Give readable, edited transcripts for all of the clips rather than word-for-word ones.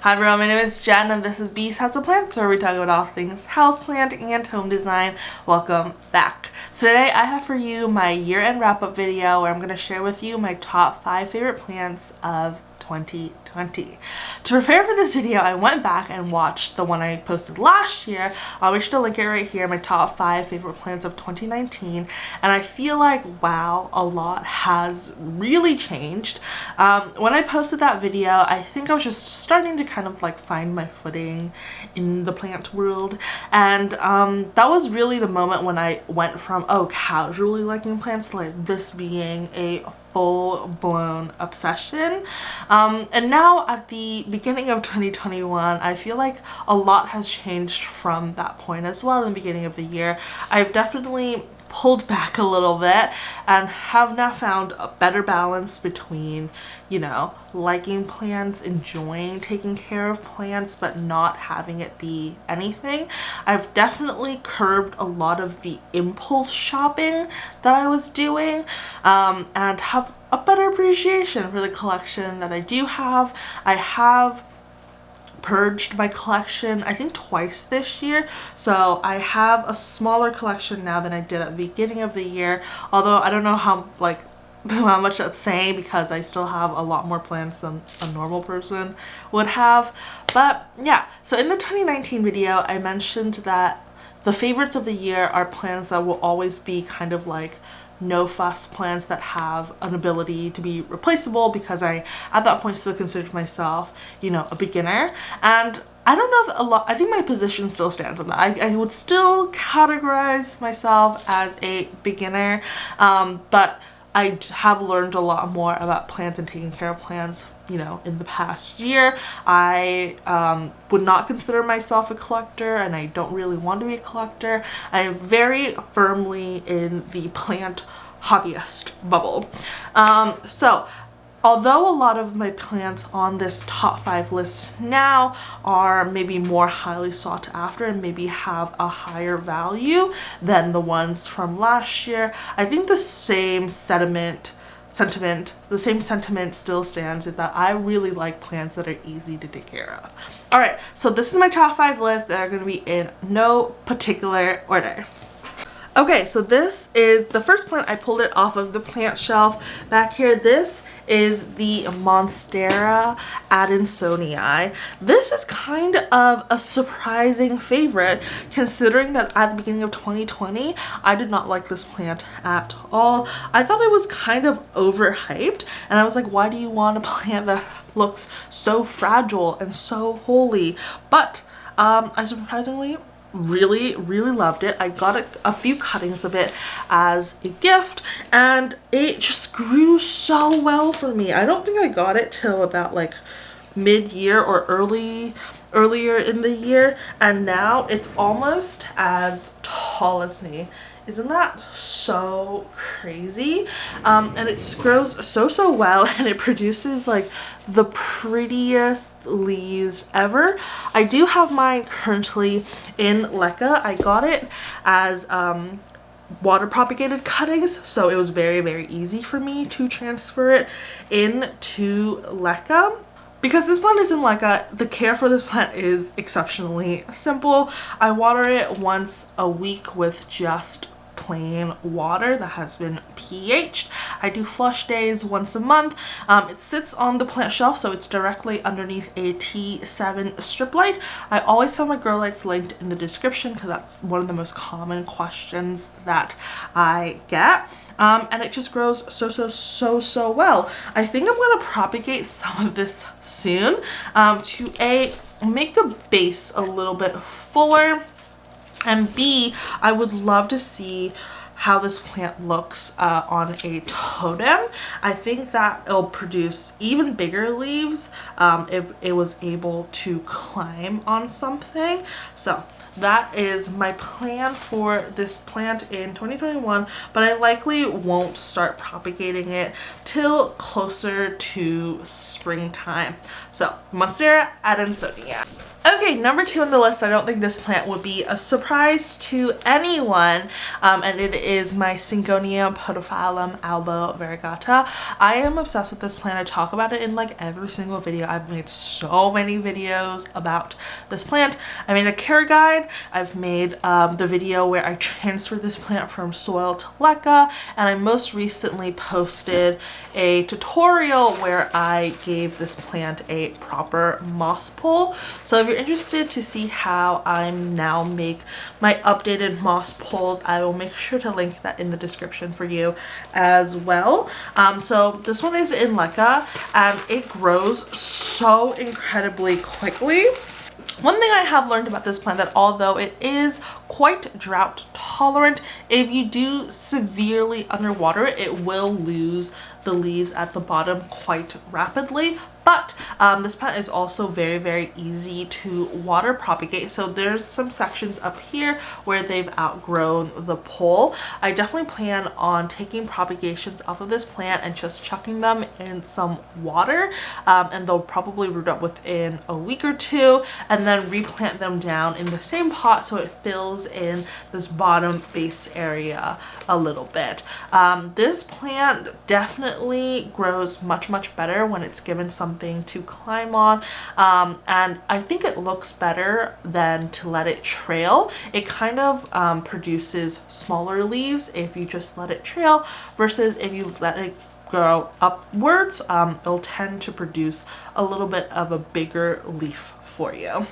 Hi everyone, my name is Jen and this is Bee's House of Plants, where we talk about all things houseplant and home design. Welcome back. So today I have for you my year-end wrap-up video where I'm going to share with you my top 5 favorite plants of 2020. To prepare for this video, I went back and watched the one I posted last year. I'll make sure to link it right here, my top 5 favorite plants of 2019, and I feel like, wow, a lot has really changed. When I posted that video, I think I was just starting to kind of like find my footing in the plant world, and that was really the moment when I went from, casually liking plants to like this being a full-blown obsession. And now at the beginning of 2021, I feel like a lot has changed from that point as well. In the beginning of the year, I've definitely pulled back a little bit and have now found a better balance between, you know, liking plants, enjoying taking care of plants, but not having it be anything. I've definitely curbed a lot of the impulse shopping that I was doing, and have a better appreciation for the collection that I do have. I have purged my collection I think twice this year, so I have a smaller collection now than I did at the beginning of the year, although I don't know how much that's saying because I still have a lot more plants than a normal person would have. But yeah, so in the 2019 video I mentioned that the favorites of the year are plants that will always be kind of like no fuss plants that have an ability to be replaceable, because I at that point still considered myself, you know, a beginner. And I don't know if I think my position still stands on that. I would still categorize myself as a beginner, but I have learned a lot more about plants and taking care of plants, you know, in the past year. I would not consider myself a collector, and I don't really want to be a collector. I am very firmly in the plant hobbyist bubble. So although a lot of my plants on this top 5 list now are maybe more highly sought after and maybe have a higher value than the ones from last year, I think the same sentiment still stands, in that I really like plants that are easy to take care of. Alright, so this is my top 5 list that are going to be in no particular order. Okay, so this is the first plant. I pulled it off of the plant shelf back here. This is the Monstera Addinsoni Eye. This is kind of a surprising favorite, considering that at the beginning of 2020, I did not like this plant at all. I thought it was kind of overhyped, and I was like, why do you want a plant that looks so fragile and so holy? But I surprisingly really loved it. I got a few cuttings of it as a gift, and it just grew so well for me. I don't think I got it till about like mid-year or earlier in the year, and now it's almost as tall as me. Isn't that so crazy? And it grows so well, and it produces like the prettiest leaves ever. I do have mine currently in LECA. I got it as water propagated cuttings, so it was very easy for me to transfer it into LECA. Because this plant is in LECA, the care for this plant is exceptionally simple. I water it once a week with just plain water that has been pH'd. I do flush days once a month. It sits on the plant shelf, so it's directly underneath a T7 strip light. I always have my grow lights linked in the description because that's one of the most common questions that I get. And it just grows so well. I think I'm going to propagate some of this soon to make the base a little bit fuller, and B, I would love to see how this plant looks on a totem. I think that it'll produce even bigger leaves if it was able to climb on something. So that is my plan for this plant in 2021, but I likely won't start propagating it till closer to springtime. So Monstera Addinsoni Eye. Okay, number 2 on the list, I don't think this plant would be a surprise to anyone, and it is my synchonia podophyllum albo variegata. I am obsessed with this plant. I talk about it in like every single video. I've made so many videos about this plant. I made a care guide. I've made the video where I transferred this plant from soil to LECA, and I most recently posted a tutorial where I gave this plant a proper moss pull. So if you're interested to see how I now make my updated moss pulls, I will make sure to link that in the description for you as well. So this one is in LECA, and it grows so incredibly quickly. One thing I have learned about this plant, that although it is quite drought tolerant, if you do severely underwater it, it will lose the leaves at the bottom quite rapidly. But this plant is also very, very easy to water propagate. So there's some sections up here where they've outgrown the pole. I definitely plan on taking propagations off of this plant and just chucking them in some water, and they'll probably root up within a week or two, and then replant them down in the same pot so it fills in this bottom base area a little bit. This plant definitely grows much, much better when it's given something to climb on, and I think it looks better than to let it trail. It kind of produces smaller leaves if you just let it trail, versus if you let it grow upwards, it'll tend to produce a little bit of a bigger leaf for you.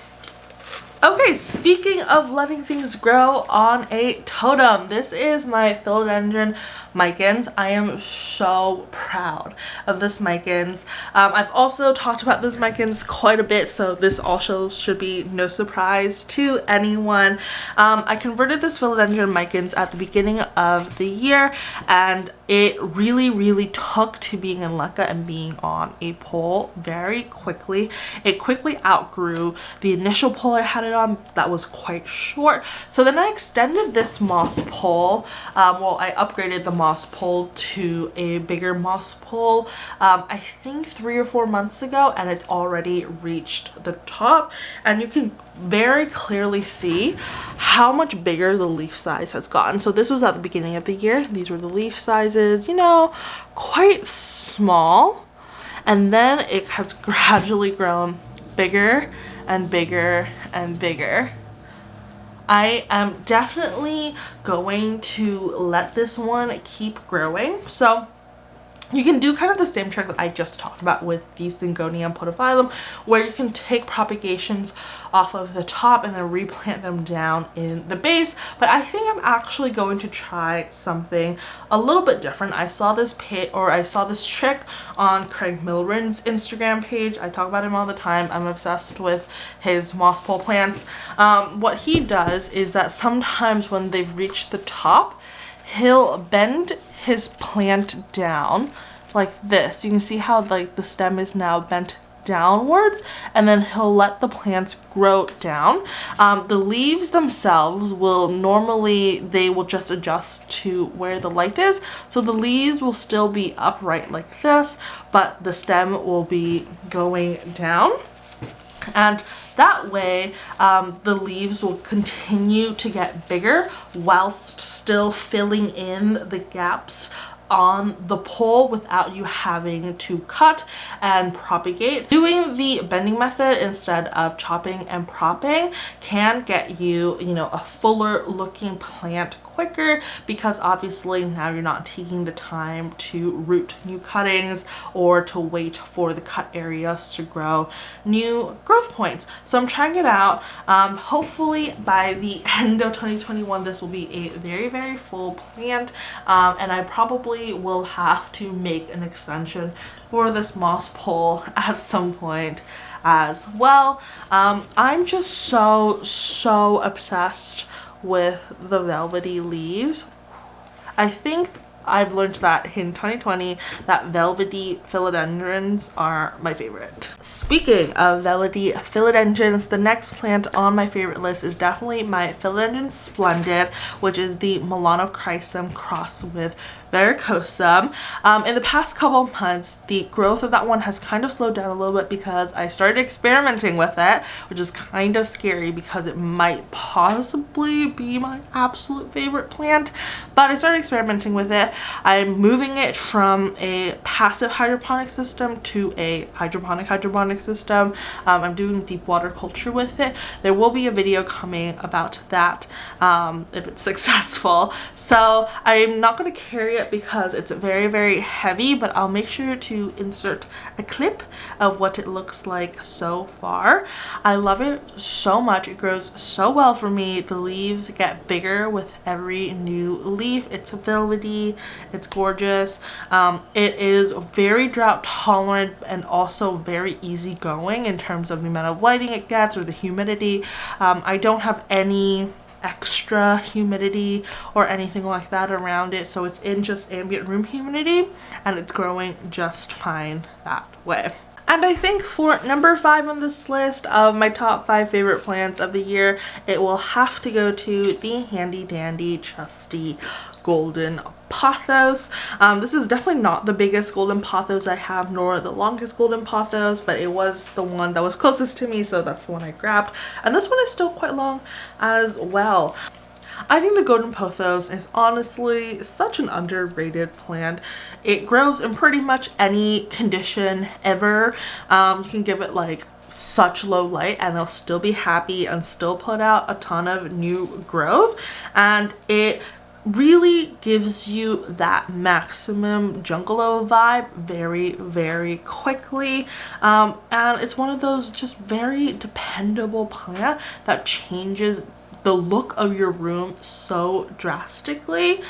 Okay, speaking of letting things grow on a totem, this is my Philodendron micans. I am so proud of this micans. I've also talked about this micans quite a bit, so this also should be no surprise to anyone. I converted this Philodendron micans at the beginning of the year, and it really took to being in LECA and being on a pole very quickly. It quickly outgrew the initial pole I had it on that was quite short. So then I extended this moss pole. Well, I upgraded the moss pole to a bigger moss pole, I think 3 or 4 months ago, and it's already reached the top, and you can very clearly see how much bigger the leaf size has gotten. So this was at the beginning of the year. These were the leaf sizes, you know, quite small, and then it has gradually grown bigger and bigger and bigger. I am definitely going to let this one keep growing. So you can do kind of the same trick that I just talked about with the synchonia podophyllum, where you can take propagations off of the top and then replant them down in the base. But I think I'm actually going to try something a little bit different. I saw this trick on Craig Milren's Instagram page. I talk about him all the time. I'm obsessed with his moss pole plants. What he does is that sometimes when they've reached the top, he'll bend his plant down like this. You can see how like the stem is now bent downwards, and then he'll let the plants grow down. The leaves themselves will they will just adjust to where the light is, so the leaves will still be upright like this, but the stem will be going down, and that way the leaves will continue to get bigger whilst still filling in the gaps on the pole without you having to cut and propagate. Doing the bending method instead of chopping and propping can get you, a fuller looking plant quicker, because obviously now you're not taking the time to root new cuttings or to wait for the cut areas to grow new growth points. So I'm trying it out. Hopefully by the end of 2021 this will be a very full plant, and I probably will have to make an extension for this moss pole at some point as well. I'm just so obsessed with the velvety leaves. I think I've learned that in 2020 that velvety philodendrons are my favorite. Speaking of velvety philodendrons, the next plant on my favorite list is definitely my Philodendron Splendid, which is the Milanochrysome cross with varicata. In the past couple of months, the growth of that one has kind of slowed down a little bit because I started experimenting with it, which is kind of scary because it might possibly be my absolute favorite plant, but I started experimenting with it. I'm moving it from a passive hydroponic system to a hydroponic system. I'm doing deep water culture with it. There will be a video coming about that if it's successful. So I'm not going to carry it because it's very heavy, but I'll make sure to insert a clip of what it looks like so far. I love it so much. It grows so well for me. The leaves get bigger with every new leaf. It's velvety, it's gorgeous. It is very drought tolerant and also very easygoing in terms of the amount of lighting it gets or the humidity. I don't have any extra humidity or anything like that around it, so it's in just ambient room humidity and it's growing just fine that way. And I think for number 5 on this list of my top 5 favorite plants of the year, it will have to go to the handy dandy trusty golden pothos. This is definitely not the biggest golden pothos I have, nor the longest golden pothos, but it was the one that was closest to me, so that's the one I grabbed. And this one is still quite long as well. I think the golden pothos is honestly such an underrated plant. It grows in pretty much any condition ever. You can give it like such low light and they'll still be happy and still put out a ton of new growth, and it really gives you that maximum jungalow vibe very quickly, and it's one of those just very dependable plant that changes the look of your room so drastically.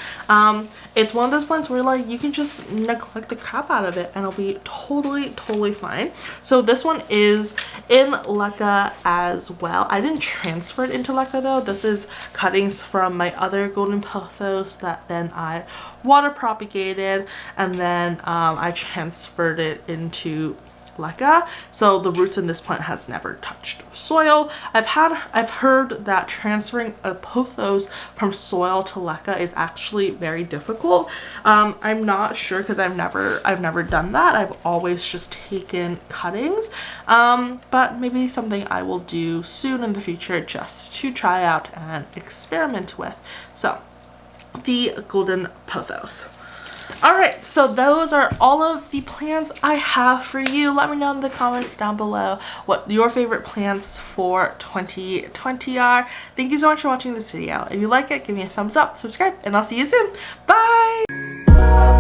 It's one of those plants where like you can just neglect the crap out of it and it'll be totally fine. So this one is in LECA as well. I didn't transfer it into LECA though. This is cuttings from my other golden pothos that then I water propagated, and then I transferred it into LECA. So the roots in this plant has never touched soil. I've heard that transferring a pothos from soil to LECA is actually very difficult. I'm not sure because I've never done that. I've always just taken cuttings, but maybe something I will do soon in the future just to try out and experiment with. So the golden pothos. Alright, so those are all of the plants I have for you. Let me know in the comments down below what your favorite plants for 2020 are. Thank you so much for watching this video. If you like it, give me a thumbs up, subscribe, and I'll see you soon. Bye!